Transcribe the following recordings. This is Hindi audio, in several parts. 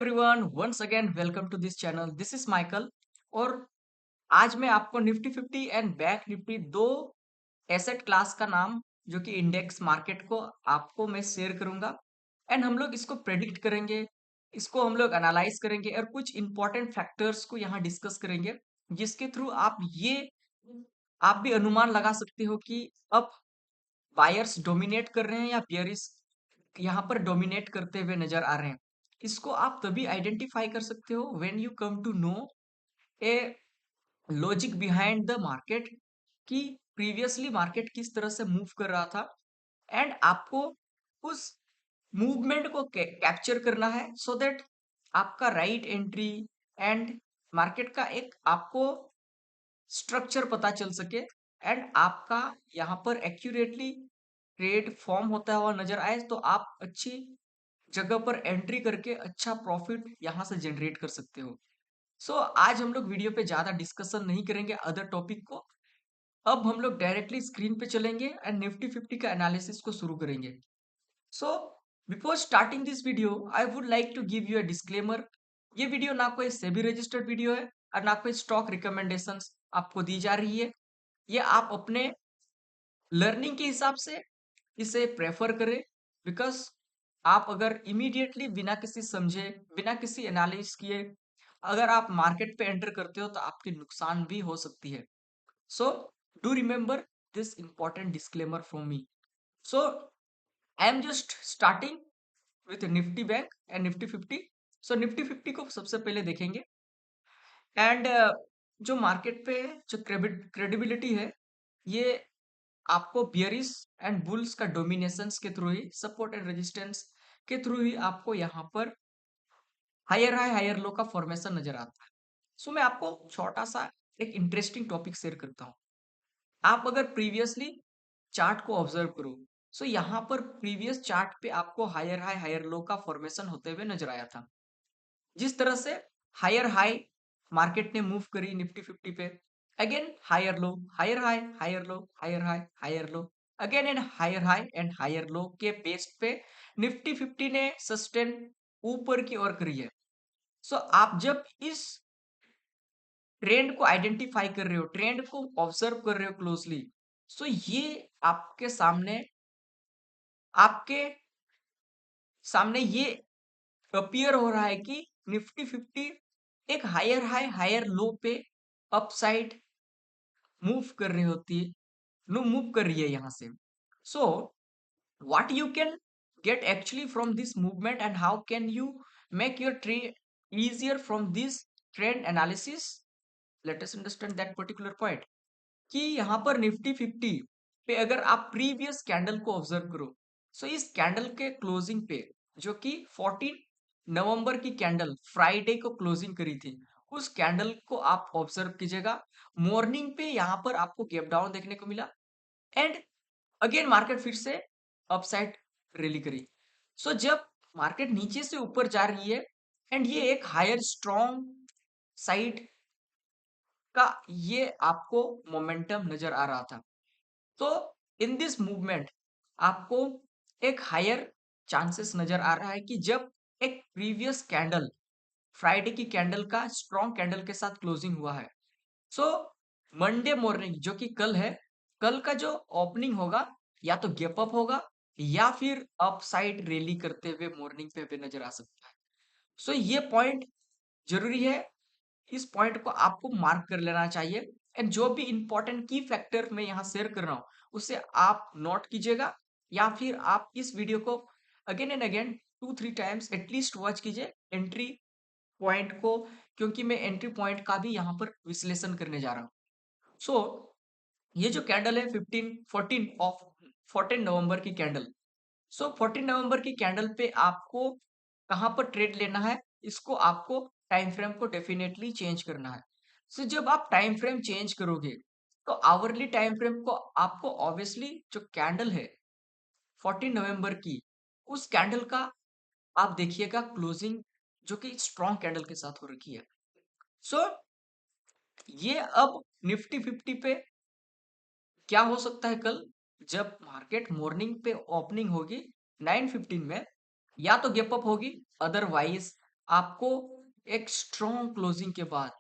Everyone once again welcome to this channel. This is Michael. और आज मैं आपको निफ्टी 50 एंड बैंक निफ्टी दो एसेट क्लास का नाम जो कि इंडेक्स मार्केट को आपको मैं शेयर करूंगा। एंड हम लोग इसको प्रेडिक्ट करेंगे, इसको हम लोग एनालाइज करेंगे और कुछ इंपॉर्टेंट फैक्टर्स को यहाँ डिस्कस करेंगे, जिसके थ्रू आप भी अनुमान लगा सकते हो कि अब बायर्स डोमिनेट कर रहे हैं या बियरिस यहाँ पर डोमिनेट करते हुए नजर आ रहे हैं। इसको आप तभी आइडेंटिफाई कर सकते हो when you come to know a logic behind the market, कि प्रीवियसली मार्केट किस तरह से मूव कर रहा था। एंड आपको उस मूवमेंट को कैप्चर करना है सो दैट आपका राइट एंट्री एंड मार्केट का एक आपको स्ट्रक्चर पता चल सके एंड आपका यहाँ पर एक्यूरेटली ट्रेड फॉर्म होता हुआ नजर आए, तो आप अच्छी जगह पर एंट्री करके अच्छा प्रॉफिट यहाँ से जनरेट कर सकते हो। सो आज हम लोग वीडियो पे ज्यादा डिस्कशन नहीं करेंगे अदर टॉपिक को। अब हम लोग डायरेक्टली स्क्रीन पे चलेंगे एंड निफ्टी 50 का एनालिसिस को शुरू करेंगे। So before starting this video I would like to give you a disclaimer. ये वीडियो ना कोई सेबी रजिस्टर्ड वीडियो है और ना कोई स्टॉक रिकमेंडेशंस आपको दी जा रही है। ये आप अपने लर्निंग के हिसाब से इसे प्रेफर करें, बिकॉज आप अगर इमीडिएटली बिना किसी समझे, बिना किसी एनालिसिस किए अगर आप मार्केट पे एंटर करते हो तो आपके नुकसान भी हो सकती है। So do remember this important disclaimer from me. So I am just starting with Nifty bank and Nifty 50। So Nifty 50 को सबसे पहले देखेंगे। एंड जो मार्केट पे जो क्रेडिबिलिटी है, ये आपको बियरिश एंड बुल्स का डोमिनेशंस के through he, support and resistance के थ्रू ही आपको यहाँ पर हायर हाई हायर लो का फॉर्मेशन नजर आता है। सो मैं आपको छोटा सा एक इंटरेस्टिंग टॉपिक शेयर करता हूँ। आप अगर प्रीवियसली चार्ट को ऑब्जर्व करो, सो यहाँ पर प्रीवियस चार्ट पे आपको हायर हाई हायर लो का फॉर्मेशन होते हुए नजर आया था। जिस तरह से हायर हाई मार्केट ने मूव करी निफ्टी 50 पे, again higher low, higher high higher low, higher high higher low, again and higher high and higher low के बेस पे निफ्टी 50 ने सस्टेन ऊपर की ओर करी है। सो आप जब इस ट्रेंड को आइडेंटिफाई कर रहे हो, ट्रेंड को ऑब्जर्व कर रहे हो क्लोजली, सो ये आपके आपके सामने ये अपीयर हो रहा है कि निफ्टी 50 एक हायर हाई हायर लो पे अपसाइड मूव कर रही होती है, नो मूव कर रही है यहाँ से। So what you can get actually from this movement and how can you make your trade easier from this trend analysis, let us understand that particular point। कि यहाँ पर निफ्टी 50 पे अगर आप प्रीवियस कैंडल को ऑब्जर्व करो, सो इस कैंडल के क्लोजिंग पे, जो कि 14 नवंबर की कैंडल फ्राइडे को क्लोजिंग करी थी, उस कैंडल को आप ऑब्जर्व कीजिएगा। मॉर्निंग पे यहाँ पर आपको गैप डाउन देखने को मिला एंड अगेन मार्केट फिर से अपसाइड रैली करी। सो जब मार्केट नीचे से ऊपर जा रही है एंड ये एक हायर स्ट्रॉन्ग साइड का ये आपको मोमेंटम नजर आ रहा था। तो इन दिस मूवमेंट आपको एक हायर चांसेस नजर आ रहा है कि जब एक प्रीवियस कैंडल फ्राइडे की कैंडल का स्ट्रॉन्ग कैंडल के साथ क्लोजिंग हुआ है, सो मंडे मॉर्निंग जो कि कल है, कल का जो ओपनिंग होगा या तो गैप अप होगा या फिर अपसाइड रैली करते हुए मॉर्निंग पे नजर आ सकता है। सो ये पॉइंट जरूरी है, इस पॉइंट को आपको मार्क कर लेना चाहिए। एंड जो भी इंपॉर्टेंट की फैक्टर मैं यहाँ शेयर कर रहा हूँ उसे आप नोट कीजिएगा, या फिर आप इस वीडियो को again and again 2-3 times at least watch कीजिए एंट्री पॉइंट को, क्योंकि मैं एंट्री पॉइंट का भी यहाँ पर विश्लेषण करने जा रहा हूँ। सो ये जो कैंडल है 14 नवंबर की कैंडल, सो 14 नवंबर की कैंडल पे आपको कहां पर ट्रेड लेना है, इसको आपको टाइम फ्रेम को डेफिनेटली चेंज करना है। सो जब आप टाइम फ्रेम चेंज करोगे तो आवरली टाइम फ्रेम को आपको ऑब्वियसली जो कैंडल है 14 नवंबर की, उस कैंडल का आप देखिएगा क्लोजिंग जो कि स्ट्रॉन्ग कैंडल के साथ हो रखी है। सो ये अब निफ्टी 50 पे क्या हो सकता है कल, जब मार्केट मॉर्निंग पे ओपनिंग होगी 9:15 में, या तो गैप अप होगी, अदरवाइज आपको एक स्ट्रॉन्ग क्लोजिंग के बाद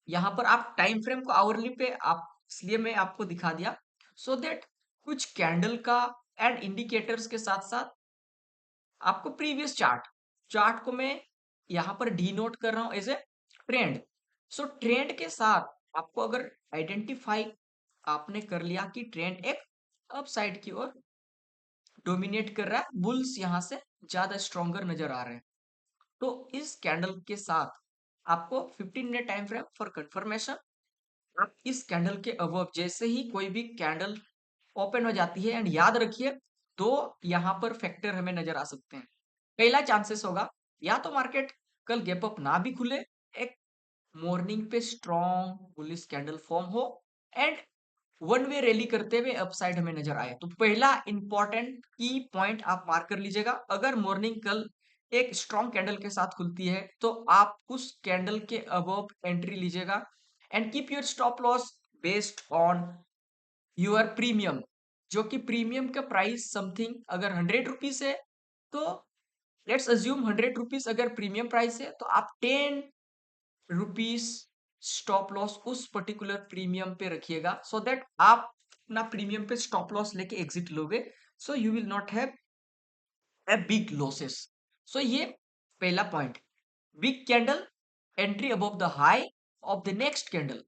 यहाँ पर आप टाइम फ्रेम को आवरली पे आप, इसलिए मैं आपको दिखा दिया सो दैट कुछ कैंडल का एंड इंडिकेटर्स के साथ साथ आपको प्रीवियस चार्ट चार्ट को मैं यहाँ पर डी नोट कर रहा हूं as a trend. So trend के साथ आपको अगर आइडेंटिफाई आपने कर लिया कि ट्रेंड एक अपसाइड की ओर डोमिनेट कर रहा है, बुल्स यहाँ से ज्यादा स्ट्रॉन्गर नजर आ रहे हैं, तो इस कैंडल के साथ आपको 15 minute time frame for confirmation. आप इस कैंडल के अबव जैसे ही कोई भी कैंडल ओपन हो जाती है, एंड याद रखिए दो यहाँ पर फैक्टर हमें नजर आ सकते हैं। पहला चांसेस होगा या तो मार्केट कल गैप अप ना भी खुले, एक मॉर्निंग पे स्ट्रॉन्ग बुलिश कैंडल फॉर्म हो एंड वन वे रैली करते हुए अपसाइड हमें नजर आए। तो पहला इंपॉर्टेंट की पॉइंट आप मार्क कर लीजिएगा, अगर मॉर्निंग कल एक स्ट्रॉन्ग कैंडल के साथ खुलती है तो आप उस कैंडल के अबव एंट्री लीजिएगा and keep your stop loss based on your premium, जो कि प्रीमियम का प्राइस समथिंग अगर 100 रुपीज है तो लेट्स अज्यूम 100 रुपीज अगर प्रीमियम प्राइस है तो आप 10 रुपीज स्टॉप लॉस उस पर्टिकुलर प्रीमियम पे रखिएगा, सो दैट आप अपना प्रीमियम पे स्टॉप लॉस लेके एग्जिट लोगे, so you will not have a big losses. So ये पहला point, big candle entry above the high of the next candle.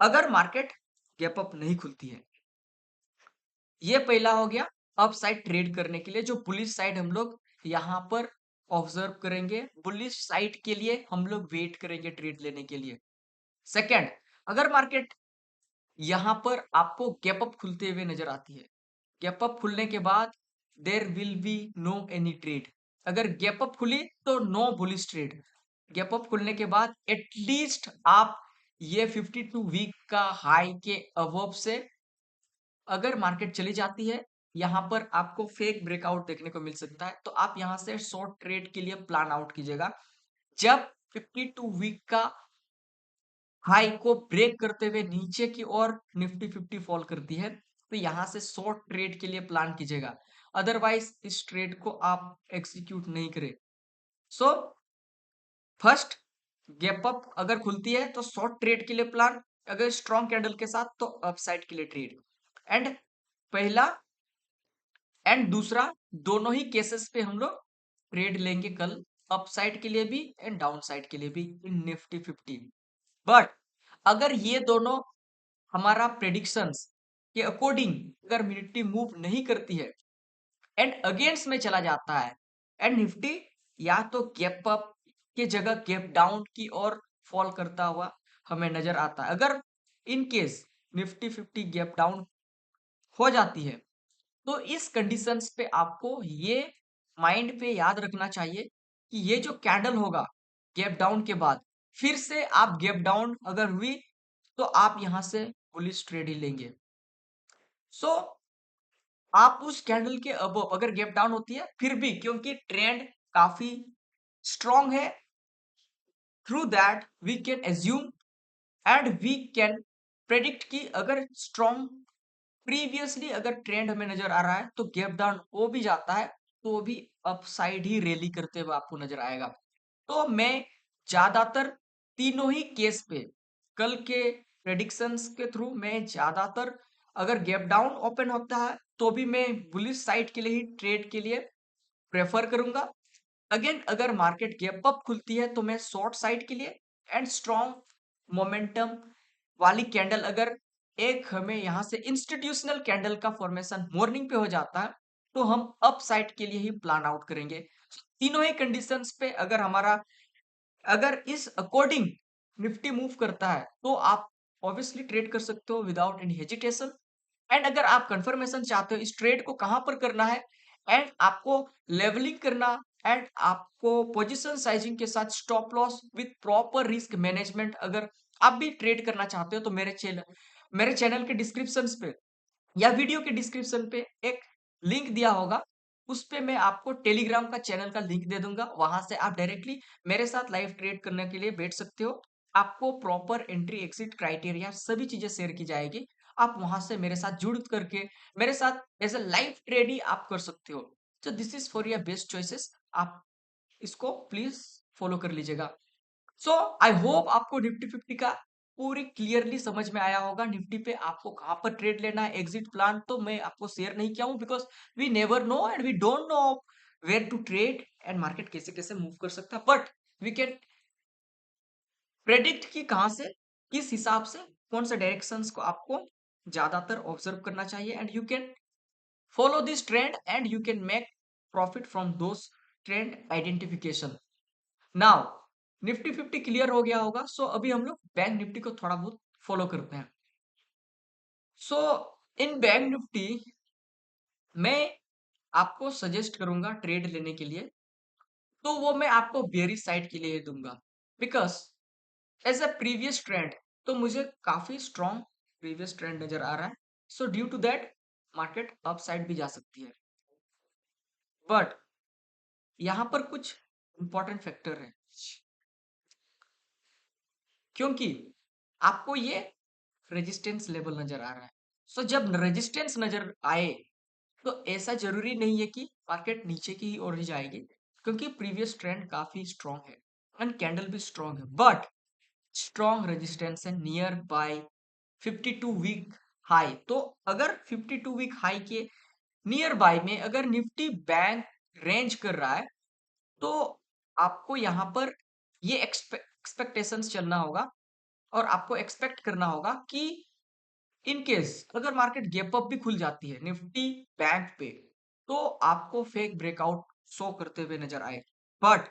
अगर मार्केट गैप अप नहीं खुलती है, ये पहला हो गया अप साइड ट्रेड करने के लिए, जो बुलिश साइड हम लोग यहाँ पर ऑब्जर्व करेंगे, बुलिश साइड के लिए हम लोग वेट करेंगे ट्रेड लेने के लिए। सेकंड, अगर मार्केट यहाँ पर आपको गैप अप खुलते हुए नजर आती है, गैप अप खुलने के बाद there will be no any trade. अगर गैप अप खुली तो no bullish trade. Gap up खुलने के बाद एटलीस्ट आप ये 52 वीक का हाई के अबव से अगर मार्केट चली जाती है, यहाँ पर आपको फेक ब्रेकआउट देखने को मिल सकता है, तो आप यहाँ से शॉर्ट ट्रेड के लिए प्लान आउट कीजिएगा। जब 52 वीक का हाई को ब्रेक करते हुए नीचे की ओर निफ्टी 50 फॉल करती है, तो यहाँ से शॉर्ट ट्रेड के लिए प्लान कीजिएगा, अदरवाइज इस ट्रेड को आप एग्जीक्यूट नहीं करें। सो फर्स्ट, गैप अप अगर खुलती है तो शॉर्ट ट्रेड के लिए प्लान, अगर स्ट्रॉन्ग कैंडल के साथ तो अपसाइड के लिए ट्रेड। एंड पहला एंड दूसरा दोनों ही केसेस पे हम लोग ट्रेड लेंगे कल, अपसाइड के लिए भी एंड डाउन साइड के लिए भी इन निफ्टी 50। बट अगर ये दोनों हमारा प्रेडिक्शंस के अकॉर्डिंग अगर निफ्टी मूव नहीं करती है एंड अगेंस्ट में चला जाता है एंड निफ्टी या तो गैप अप के जगह गैप डाउन की ओर फॉल करता हुआ हमें नजर आता है, अगर in case Nifty 50 gap down हो जाती है, तो इस कंडीशंस पे आपको ये माइंड पे याद रखना चाहिए कि ये जो कैंडल होगा गैप डाउन के बाद फिर से आप गैप डाउन अगर हुई तो आप यहां से बुलिश ट्रेड ही लेंगे। सो आप उस कैंडल के अब अगर गैप डाउन होती है फिर भी क्योंकि ट्रेंड काफी स्ट्रांग है, through that we can assume and we can predict कि अगर स्ट्रांग प्रीवियसली अगर ट्रेंड हमें नजर आ रहा है तो गैप डाउन हो भी जाता है तो भी अपसाइड ही रैली करते हुए आपको नजर आएगा। तो मैं ज्यादातर तीनों ही केस पे कल के प्रेडिक्शंस के थ्रू मैं ज्यादातर अगर गैप डाउन ओपन होता है तो भी मैं बुलिश साइड के लिए ही ट्रेड के लिए प्रेफर करूंगा। अगेन अगर मार्केट गैप अप खुलती है तो मैं शॉर्ट साइड के लिए एंड स्ट्रॉन्ग मोमेंटम वाली कैंडल अगर एक हमें यहाँ से इंस्टीट्यूशनल कैंडल का फॉर्मेशन मॉर्निंग पे हो जाता है तो हम अप साइड के लिए ही प्लान आउट करेंगे। तीनों ही कंडीशंस पे अगर हमारा अगर इस अकॉर्डिंग निफ्टी मूव करता है तो आप ऑब्वियसली ट्रेड कर सकते हो विदाउट एनी हेजिटेशन। एंड अगर आप कंफर्मेशन चाहते हो इस ट्रेड को कहां पर करना है एंड आपको लेवलिंग करना एंड आपको पोजीशन साइजिंग के साथ stop loss with proper risk management अगर आप भी ट्रेड करना चाहते हो तो मेरे चैनल के डिस्क्रिप्शन पे या वीडियो के डिस्क्रिप्शन पे एक लिंक दिया होगा, उस पे मैं आपको टेलीग्राम का चैनल का लिंक दे दूंगा, वहां से आप डायरेक्टली मेरे साथ लाइव ट्रेड करने के लिए बैठ सकते हो। आपको प्रॉपर एंट्री एग्जिट क्राइटेरिया सभी चीजें शेयर की जाएगी, आप वहां से मेरे साथ जुड़ करके मेरे साथ एज ए लाइव ट्रेड ही आप कर सकते हो। तो this is for your best choices. आप इसको प्लीज फॉलो कर लीजिएगा। सो आई होप आपको निफ्टी 50 का पूरी क्लियरली समझ में आया होगा। निफ्टी पे आपको कहां पर ट्रेड लेना है, एग्जिट प्लान तो मैं आपको शेयर नहीं किया हूं, because we never know and we don't know where to trade and market कैसे कैसे मूव कर सकता है, बट वी कैन प्रेडिक्ट कि कहां से, किस हिसाब से, कौन सा डायरेक्शंस को आपको ज्यादातर ऑब्जर्व करना चाहिए, and you can follow this trend and you can make profit from those trend identification. Now Nifty 50 clear हो गया होगा, सो अभी हम लोग बैंक निफ्टी को थोड़ा बहुत फॉलो करते हैं। सो इन बैंक निफ्टी मैं आपको सजेस्ट करूंगा ट्रेड लेने के लिए, तो वो मैं आपको बेयरिश साइड के लिए दूंगा, because as a previous trend तो मुझे काफी स्ट्रॉन्ग प्रीवियस ट्रेंड नजर आ रहा है। So due to that market upside भी जा सकती है, बट यहाँ पर कुछ इंपॉर्टेंट फैक्टर है, क्योंकि आपको ये रेजिस्टेंस लेवल नजर आ रहा है। सो जब रेजिस्टेंस नजर आए तो ऐसा जरूरी नहीं है कि मार्केट नीचे की ओर ही जाएगी, क्योंकि प्रीवियस ट्रेंड काफी स्ट्रॉन्ग है एंड कैंडल भी स्ट्रॉन्ग है, बट स्ट्रॉन्ग रेजिस्टेंस है नियर बाय 52 वीक हाई। तो अगर 52 वीक हाई के नियर बाय में अगर निफ्टी बैंक रेंज कर रहा है, तो आपको यहाँ पर ये एक्सपेक्टेशंस चलना होगा और आपको एक्सपेक्ट करना होगा कि इन केस अगर मार्केट गैप अप भी खुल जाती है निफ्टी बैंक पे, तो आपको फेक ब्रेकआउट शो करते हुए नजर आए। बट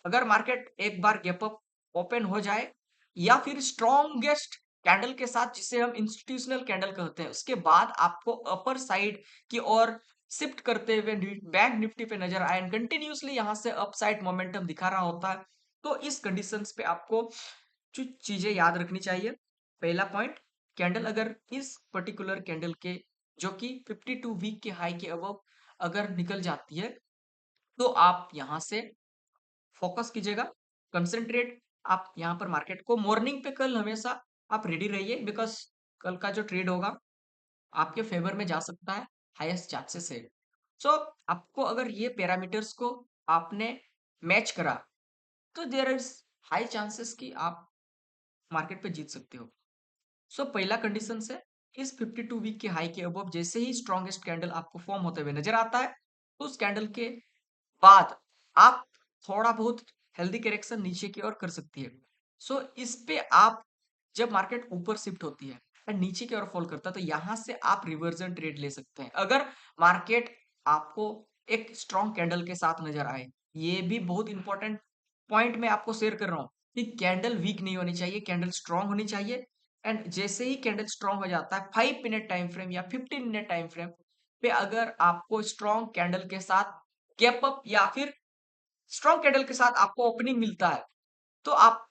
अगर मार्केट एक बार गैप अप ओपन हो जाए या फिर स्ट्रॉन्गेस्ट कैंडल के साथ, जिसे हम इंस्टीट्यूशनल कैंडल कहते हैं, उसके बाद आपको अपर साइड की ओर शिफ्ट करते हुए बैंक निफ्टी पे नजर आए एंड कंटिन्यूसली यहाँ से अपसाइड मोमेंटम दिखा रहा होता है, तो इस कंडीशंस पे आपको कुछ चीजें याद रखनी चाहिए। पहला पॉइंट, कैंडल अगर इस पर्टिकुलर कैंडल के जो कि 52 वीक के हाई के अबव अगर निकल जाती है, तो आप यहां से फोकस कीजिएगा, कंसंट्रेट आप यहां पर मार्केट को मॉर्निंग पे कल हमेशा आप रेडी रहिए, बिकॉज कल का जो ट्रेड होगा आपके फेवर में जा सकता है, हाईएस्ट चांसेस है। सो आपको अगर ये पैरामीटर्स को आपने मैच करा, तो देयर इज हाई चांसेस कि आप मार्केट पे जीत सकते हो। सो पहला कंडीशन से इस 52 वीक के हाई के अबव जैसे ही स्ट्रॉन्गेस्ट कैंडल आपको फॉर्म होते हुए नजर आता है, तो उस कैंडल के बाद आप थोड़ा बहुत हेल्दी करेक्शन नीचे की ओर कर सकती है। सो इस पे आप जब मार्केट ऊपर शिफ्ट होती है और नीचे की ओर फॉल करता है, तो यहां से आप रिवर्जन ट्रेड ले सकते हैं अगर मार्केट आपको एक स्ट्रॉन्ग कैंडल के साथ नजर आए। ये भी बहुत इंपॉर्टेंट पॉइंट मैं आपको शेयर कर रहा हूँ कि कैंडल वीक नहीं होनी चाहिए, कैंडल स्ट्रॉन्ग होनी चाहिए। एंड जैसे ही कैंडल स्ट्रॉन्ग हो जाता है 5 मिनट टाइम फ्रेम या 15 मिनट टाइम फ्रेम पे, अगर आपको स्ट्रॉन्ग कैंडल के साथ गैप अप या फिर स्ट्रॉन्ग कैंडल के साथ आपको ओपनिंग मिलता है, तो आप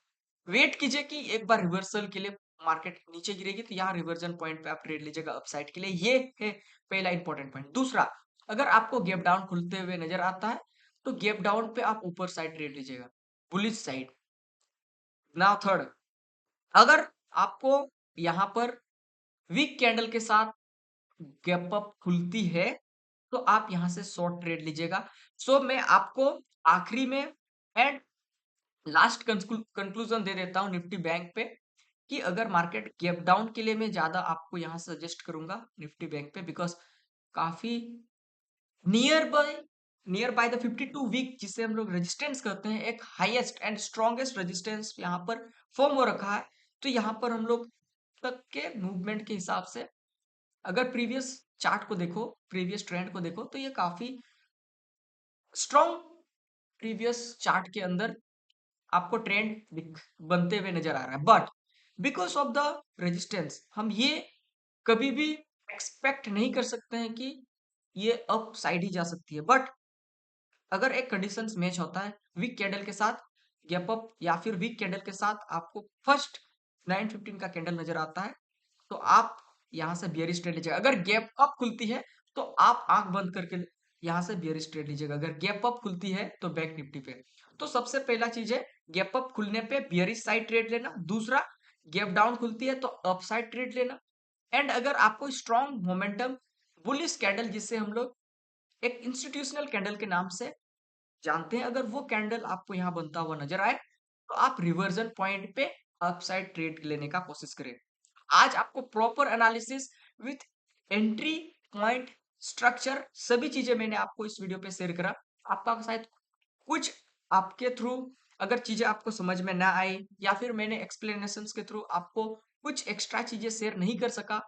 वेट कीजिए कि एक बार रिवर्सल के लिए मार्केट नीचे गिरेगी, तो यहाँ रिवर्जन पॉइंट पे आप ट्रेड लीजिएगा अपसाइड के लिए। ये है पहला इंपॉर्टेंट पॉइंट। दूसरा, अगर आपको गैप डाउन खुलते हुए नजर आता है, तो गैप डाउन पे आप ऊपर साइड ट्रेड लीजिएगा, बुलिश साइड। नाउ थर्ड, अगर आपको यहाँ पर वीक कैंडल के साथ गैप अप खुलती है, तो आप यहां से शॉर्ट ट्रेड लीजिएगा। सो मैं आपको आखिरी में एंड लास्ट कंक्लूजन दे देता हूं निफ्टी बैंक पे, कि अगर मार्केट गैप डाउन के लिए मैं ज्यादा आपको यहां सजेस्ट करूंगा निफ्टी बैंक पे, बिकॉज काफी नियर बाय द 52 वीक, जिसे हम लोग रेजिस्टेंस कहते हैं, एक हाईएस्ट एंड स्ट्रॉन्गेस्ट रेजिस्टेंस यहाँ पर फॉर्म हो रखा है। तो यहाँ पर हम लोग तक के मूवमेंट के हिसाब से अगर प्रीवियस चार्ट को देखो, प्रीवियस ट्रेंड को देखो, तो ये काफी स्ट्रॉन्ग प्रीवियस चार्ट के अंदर आपको ट्रेंड बनते हुए नजर आ रहा है। But because of the resistance हम ये कभी भी एक्सपेक्ट नहीं कर सकते हैं कि ये अप साइड ही जा सकती है। बट अगर एक कंडीशंस मैच होता है वीक कैंडल के साथ गैप अप या फिर वीक कैंडल के साथ आपको फर्स्ट 915 का कैंडल नजर आता है, तो आप यहां से बियरिश ट्रेड लीजिएगा। अगर गैप अप खुलती है, तो आप आंख बंद करके यहां से बियरिश ट्रेड लीजिएगा, अगर गैप अप खुलती है तो बैंक निफ्टी पे। तो सबसे पहला चीज है गैप अप खुलने पे बियरिश साइड ट्रेड लेना। दूसरा, गैप डाउन खुलती है तो अप साइड ट्रेड लेना। एंड अगर आपको स्ट्रॉन्ग मोमेंटम बुलिश कैंडल, जिससे हम लोग एक इंस्टीट्यूशनल कैंडल के नाम से जानते हैं, अगर वो कैंडल आपको यहाँ बनता हुआ नजर आए तो आप रिवर्जन पॉइंट पे अपसाइड ट्रेड लेने का कोशिश करें। आज आपको proper analysis with entry point, structure, सभी चीजें मैंने आपको इस वीडियो पे शेयर करा। आपका शायद कुछ आपके थ्रू अगर चीजें आपको समझ में ना आई या फिर मैंने एक्सप्लेनेशंस के थ्रू आपको कुछ एक्स्ट्रा चीजें शेयर नहीं कर सका,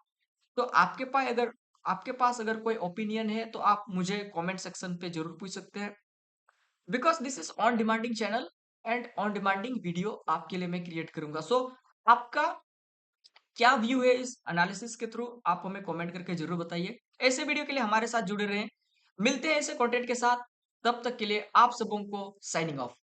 तो आपके पास अगर कोई ओपिनियन है तो आप मुझे कमेंट सेक्शन पे जरूर पूछ सकते हैं। Because this is on demanding channel and on demanding video आपके लिए मैं क्रिएट करूंगा। सो आपका क्या व्यू है इस एनालिसिस के थ्रू, आप हमें कमेंट करके जरूर बताइए। ऐसे वीडियो के लिए हमारे साथ जुड़े रहें। मिलते हैं ऐसे कंटेंट के साथ, तब तक के लिए आप सबों को साइनिंग ऑफ।